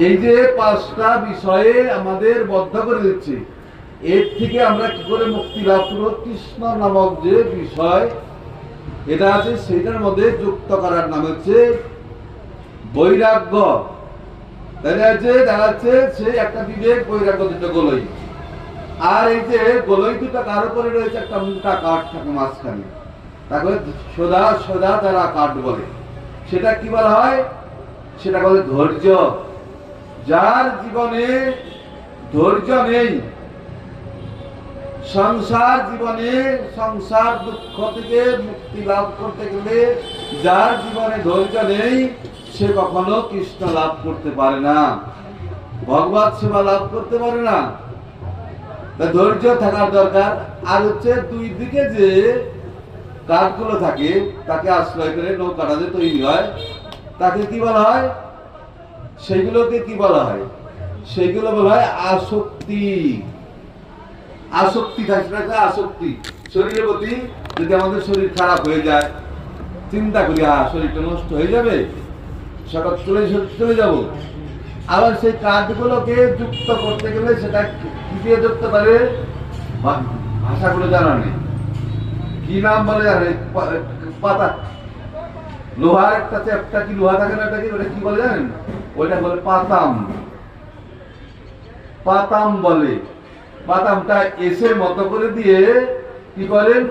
এই যে পাঁচটা বিষয়ে আমাদের বদ্ধ করে দিচ্ছে, এর থেকে আমরা কি করে মুক্তি লাভ করবো? কৃষ্ণ নামক যে বিষয় এটা আছে সেটার মধ্যে যুক্ত করার নাম হচ্ছে বৈরাগ্য। দেখা যাচ্ছে সে একটা বিবেক, বৈরাগ্য দুটো গোলই। আর এই যে গোলই দুটো কার উপরে রয়েছে? একটা মোটা কাঠ থাকে মাঝখানে, তাকে সোজা সোজা তারা কাঠ বলে। সেটা কি বলা হয়? সেটা বলে ধৈর্য। যার জীবনে ধৈর্য নেই, সংসার জীবনে সংসার দুঃখ থেকে মুক্তি লাভ করতে গেলে যার জীবনে ধৈর্য নেই, সে কখনো কৃষ্ণ লাভ করতে পারে না, ভগবত সেবা লাভ করতে পারে না। ধৈর্য থাকার দরকার। আর হচ্ছে দুই দিকে যে কাঠগুলো থাকে তাকে আশ্রয় করে নৌকাটা যে তৈরি হয়, তাকে কি বলা হয়? সেগুলোকে কি বলা হয়? সেগুলো বলা হয় আসক্তি। আসক্তি থাকবে, আসক্তি শরীরের প্রতি। যদি আমাদের শরীর খারাপ হয়ে যায়, চিন্তা করি শরীরটা নষ্ট হয়ে যাবে, সকাল চলে যাব। আবার সেই কাঠগুলোকে যুক্ত করতে গেলে সেটা কি দিয়ে যুক্ত করে? ভাষাগুলো জানা নেই, কি নাম বলে জানে? পাতা, লোহার একটা চ্যাপটা, কি লোহা থাকে না, ওটা কি বলে জানেন? ওইটা বলে পাতাম। পাতাম বলে। পাতামটা এসের মতো করে দিয়ে কি করেন?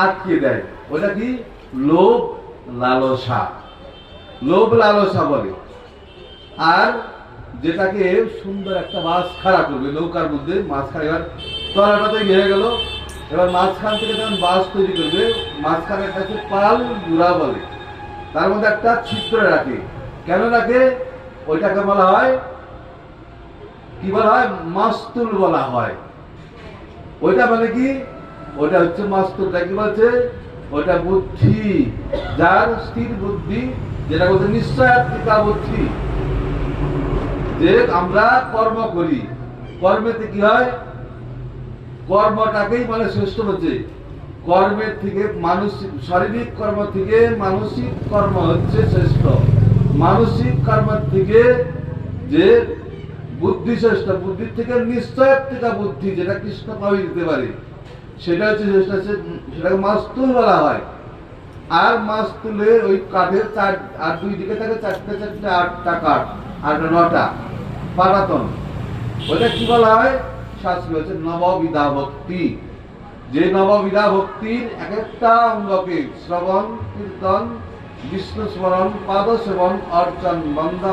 আটকে দেয়। ওটা কি? লোভ লালসা। লোভ লালসা বলে। আর যেটাকে সুন্দর একটা মাছ খাড়া করবে নৌকার মধ্যে, মাছ খাড়া, এবার তলাটা তৈরি হয়ে গেল, এবার মাঝখান থেকে যখন বাস তৈরি করবে, মাঝখানে একটা পাল জোড়া বলে, তার মধ্যে একটা ছিদ্র রাখে। কেন রাখে? ওইটাকে বলা হয় কি বলা হয়? মাস্তুল বলা হয়। ওইটা মানে কি? ওটা হচ্ছে মাস্তুলটা কি বলছে? ওটা বুদ্ধি, যার স্থির বুদ্ধি, যেটা বলছে নিশ্চয়াত্মিকা বুদ্ধি। যে আমরা কর্ম করি, কর্মেতে কি হয়? কর্মটাকেই মানে শ্রেষ্ঠ হচ্ছে। কর্মের থেকে মানসিক, শারীরিক কর্ম থেকে মানসিক কর্ম হচ্ছে শ্রেষ্ঠ। মানসিক কর্মের থেকে যে বুদ্ধি শ্রেষ্ঠ, বুদ্ধির থেকে নিশ্চয়াত্মিকা বুদ্ধি, যেটা কৃষ্ণ পাবি দিতে পারে, সেটা হচ্ছে শ্রেষ্ঠ। সেটাকে মাস্তুল বলা হয়। আর মাস্তুলে ওই কাঠের চার, আর দুই দিকে থাকে চারটে চারটে, আটটা কাঠ, আর 9টা পাটাতন। ওটা কি বলা হয়? শাস্ত্রী হচ্ছে নববিধা ভক্তি। যে নববিধা ভক্তির এক একটা অঙ্গকে শ্রবণ, কীর্তন, বিষ্ণু স্মরণ, পাদ সেবন, অর্চন, বন্দনা